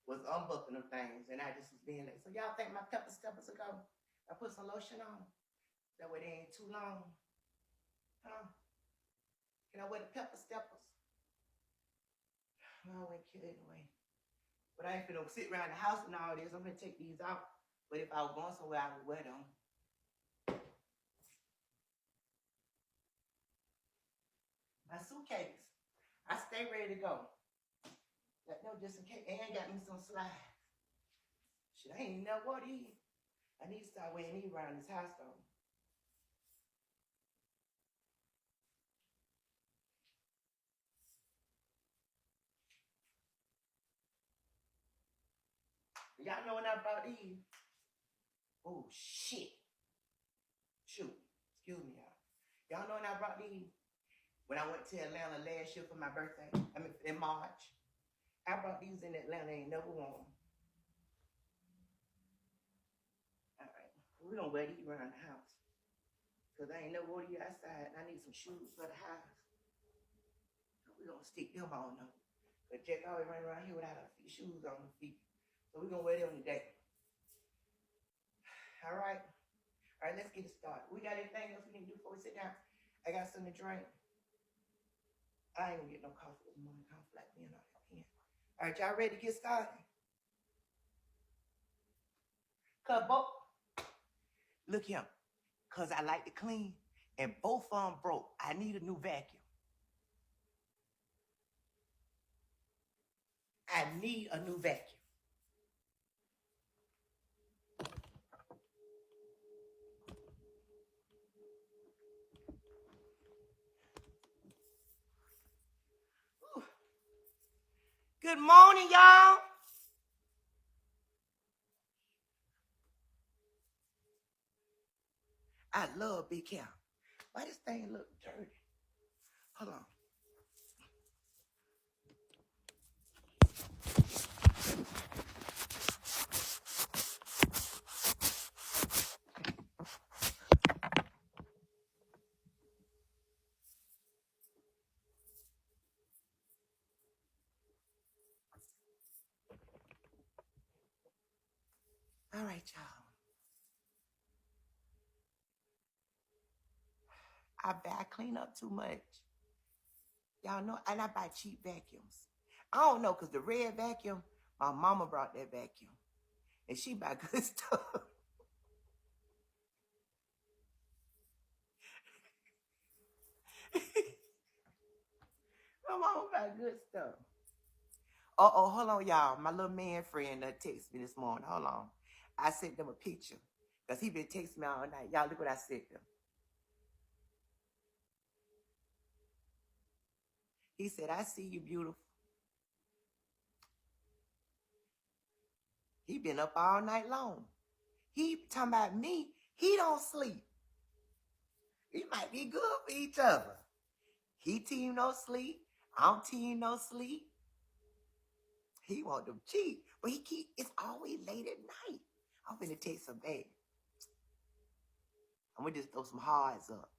was unbuckling them things, and I just was being like, so y'all think my pepper steppers will go? I put some lotion on. That way they ain't too long. Huh? Can I wear the pepper steppers? I wouldn't care anyway. But I ain't finna sit around the house and all this. I'm gonna take these out. But if I was going somewhere, I would wear them. My suitcase. I stay ready to go. No, just in case. And got me some slides. Shit, I ain't never wore these. I need to start wearing these around this house though. Y'all know when I brought these? Oh, shit. Shoot. Excuse me, y'all. Y'all know when I brought these? When I went to Atlanta last year for my birthday, I mean, in March. I brought these in Atlanta, ain't never worn them. All right. We're going to wear these around the house. Because I ain't never wore these outside, and I need some shoes for the house. So we're going to stick them on them. Because Jack always run around here without her shoes on her feet. So we're going to wear them today. All right. All right, let's get it started. We got anything else we can do before we sit down? I got something to drink. I ain't gonna get no coffee this morning. Coffee like me and all that pen. All right, y'all ready to get started? Look here. Cause I like to clean, and both of them broke. I need a new vacuum. I need a new vacuum. Ooh. Good morning, y'all. I love Big Cow. Why this thing look dirty? Hold on. All right, y'all. I clean up too much. Y'all know, and I buy cheap vacuums. I don't know, because the red vacuum, my mama brought that vacuum. And she buy good stuff. My mama buy good stuff. Uh-oh, hold on, y'all. My little man friend texted me this morning. Hold on. I sent them a picture. Because he been texting me all night. Y'all, look what I sent them. He said, I see you, beautiful. He been up all night long. He talking about me. He don't sleep. We might be good for each other. He team no sleep. I'm team no sleep. He want them cheap. But it's always late at night. I'm finna take some back. I'm gonna just throw some hearts up.